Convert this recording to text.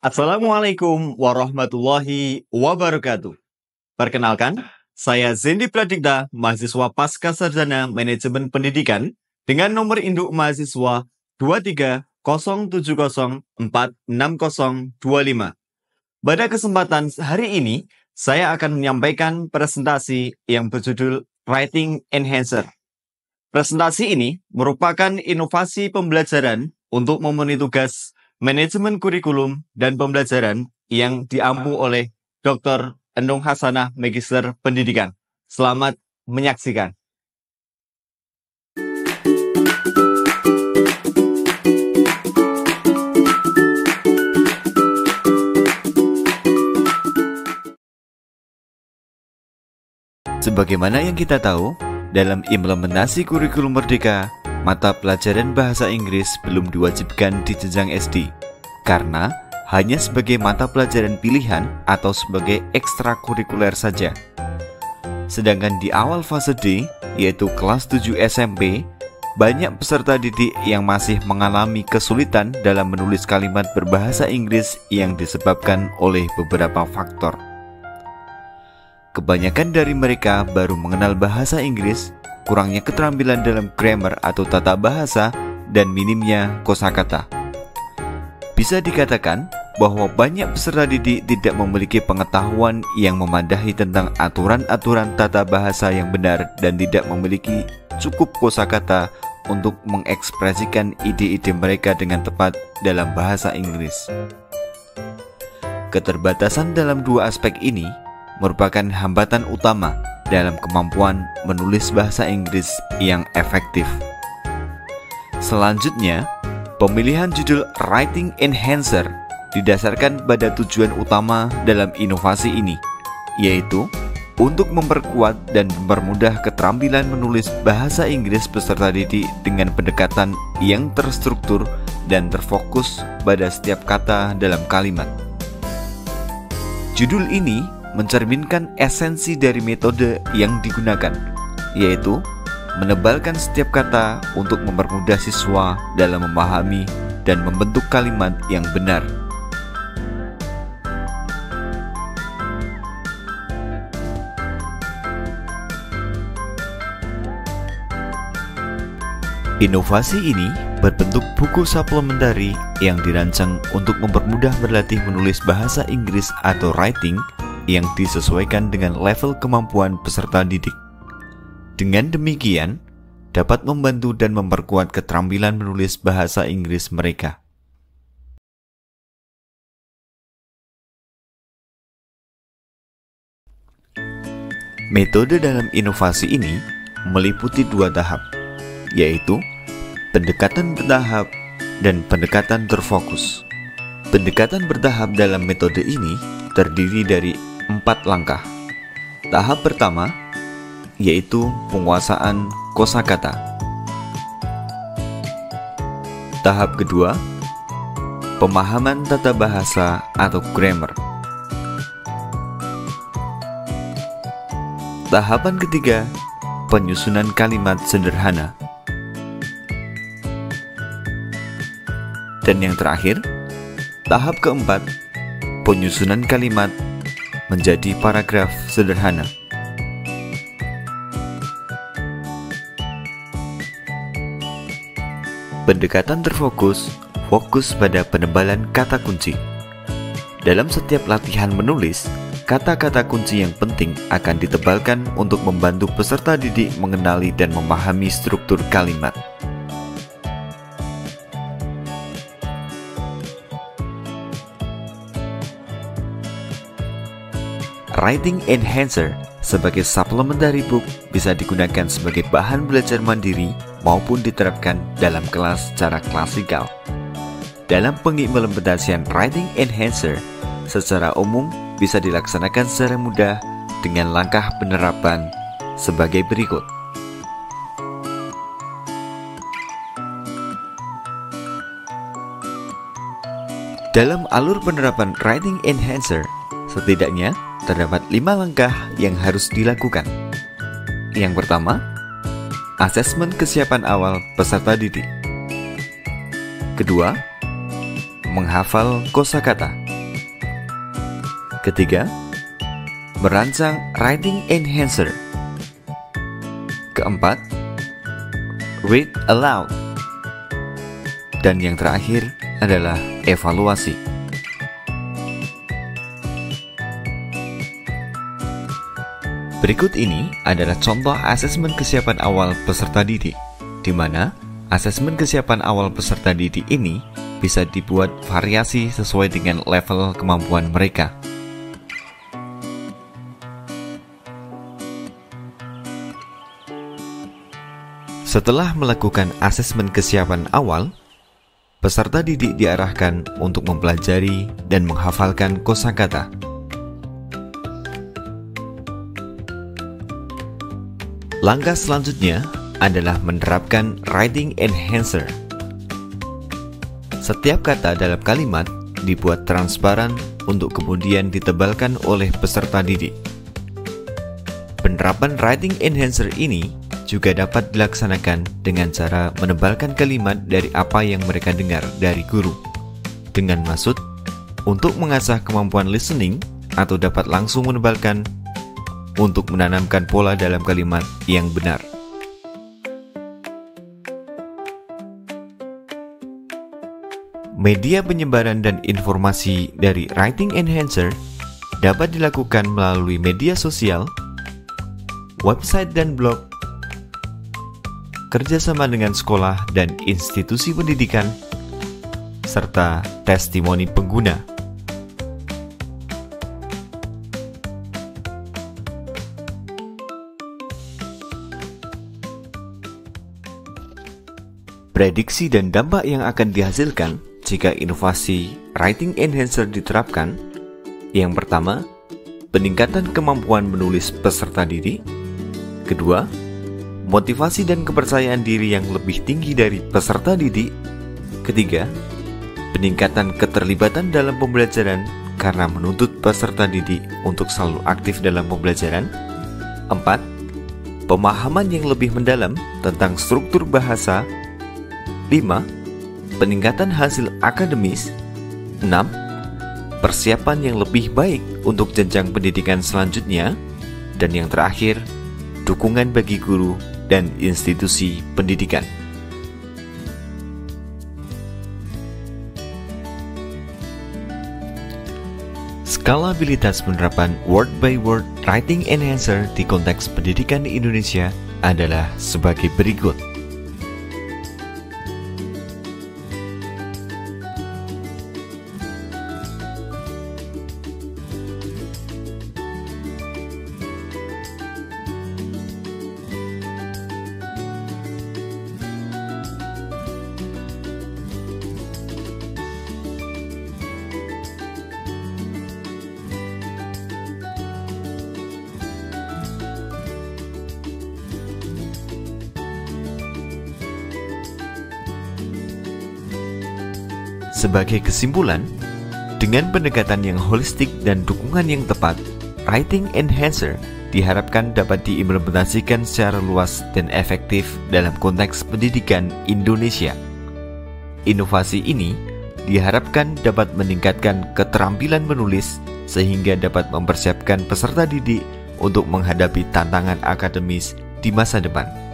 Assalamualaikum warahmatullahi wabarakatuh. Perkenalkan, saya Zendi Pradikta, mahasiswa Pasca Sarjana Manajemen Pendidikan dengan nomor induk mahasiswa 2307046025. Pada kesempatan hari ini, saya akan menyampaikan presentasi yang berjudul Writing Enhancer. Presentasi ini merupakan inovasi pembelajaran untuk memenuhi tugas manajemen kurikulum dan pembelajaran yang diampu oleh Dr. Enung Hasanah, Magister Pendidikan. Selamat menyaksikan. Sebagaimana yang kita tahu, dalam implementasi kurikulum merdeka, mata pelajaran bahasa Inggris belum diwajibkan di jenjang SD, karena hanya sebagai mata pelajaran pilihan atau sebagai ekstrakurikuler saja. Sedangkan di awal fase D, yaitu kelas 7 SMP, banyak peserta didik yang masih mengalami kesulitan dalam menulis kalimat berbahasa Inggris yang disebabkan oleh beberapa faktor. Kebanyakan dari mereka baru mengenal bahasa Inggris, kurangnya keterampilan dalam grammar atau tata bahasa, dan minimnya kosakata. Bisa dikatakan bahwa banyak peserta didik tidak memiliki pengetahuan yang memadai tentang aturan-aturan tata bahasa yang benar dan tidak memiliki cukup kosakata untuk mengekspresikan ide-ide mereka dengan tepat dalam bahasa Inggris. Keterbatasan dalam dua aspek ini merupakan hambatan utama dalam kemampuan menulis bahasa Inggris yang efektif. Selanjutnya, pemilihan judul Writing Enhancer didasarkan pada tujuan utama dalam inovasi ini, yaitu untuk memperkuat dan mempermudah keterampilan menulis bahasa Inggris peserta didik dengan pendekatan yang terstruktur dan terfokus pada setiap kata dalam kalimat. Judul ini mencerminkan esensi dari metode yang digunakan, yaitu menebalkan setiap kata untuk mempermudah siswa dalam memahami dan membentuk kalimat yang benar. Inovasi ini berbentuk buku suplementari yang dirancang untuk mempermudah berlatih menulis bahasa Inggris atau writing yang disesuaikan dengan level kemampuan peserta didik. Dengan demikian, dapat membantu dan memperkuat keterampilan menulis bahasa Inggris mereka. Metode dalam inovasi ini meliputi dua tahap, yaitu pendekatan bertahap dan pendekatan terfokus. Pendekatan bertahap dalam metode ini terdiri dari 4 langkah. Tahap pertama yaitu penguasaan kosakata. Tahap kedua, pemahaman tata bahasa atau grammar. Tahapan ketiga, penyusunan kalimat sederhana. Dan yang terakhir, tahap keempat, penyusunan kalimat menjadi paragraf sederhana. Pendekatan terfokus fokus pada penebalan kata kunci. Dalam setiap latihan menulis, kata-kata kunci yang penting akan ditebalkan untuk membantu peserta didik mengenali dan memahami struktur kalimat. Writing Enhancer sebagai supplementary book bisa digunakan sebagai bahan belajar mandiri maupun diterapkan dalam kelas secara klasikal. Dalam pengimplementasian Writing Enhancer, secara umum bisa dilaksanakan secara mudah dengan langkah penerapan sebagai berikut. Dalam alur penerapan Writing Enhancer, setidaknya terdapat 5 langkah yang harus dilakukan. Yang pertama, asesmen kesiapan awal peserta didik. Kedua, menghafal kosakata. Ketiga, merancang writing enhancer. Keempat, read aloud. Dan yang terakhir adalah evaluasi. Berikut ini adalah contoh asesmen kesiapan awal peserta didik, di mana asesmen kesiapan awal peserta didik ini bisa dibuat variasi sesuai dengan level kemampuan mereka. Setelah melakukan asesmen kesiapan awal, peserta didik diarahkan untuk mempelajari dan menghafalkan kosakata. Langkah selanjutnya adalah menerapkan writing enhancer. Setiap kata dalam kalimat dibuat transparan untuk kemudian ditebalkan oleh peserta didik. Penerapan writing enhancer ini juga dapat dilaksanakan dengan cara menebalkan kalimat dari apa yang mereka dengar dari guru, dengan maksud untuk mengasah kemampuan listening atau dapat langsung menebalkan untuk menanamkan pola dalam kalimat yang benar. Media penyebaran dan informasi dari writing enhancer dapat dilakukan melalui media sosial, website dan blog, kerjasama dengan sekolah dan institusi pendidikan, serta testimoni pengguna. Prediksi dan dampak yang akan dihasilkan jika inovasi writing enhancer diterapkan. Yang pertama, peningkatan kemampuan menulis peserta didik. Kedua, motivasi dan kepercayaan diri yang lebih tinggi dari peserta didik. Ketiga, peningkatan keterlibatan dalam pembelajaran karena menuntut peserta didik untuk selalu aktif dalam pembelajaran. 4. Pemahaman yang lebih mendalam tentang struktur bahasa. 5. Peningkatan hasil akademis. 6. Persiapan yang lebih baik untuk jenjang pendidikan selanjutnya. Dan yang terakhir, dukungan bagi guru dan institusi pendidikan. Skalabilitas penerapan word by word writing enhancer di konteks pendidikan di Indonesia adalah sebagai berikut. Sebagai kesimpulan, dengan pendekatan yang holistik dan dukungan yang tepat, writing enhancer diharapkan dapat diimplementasikan secara luas dan efektif dalam konteks pendidikan Indonesia. Inovasi ini diharapkan dapat meningkatkan keterampilan menulis sehingga dapat mempersiapkan peserta didik untuk menghadapi tantangan akademis di masa depan.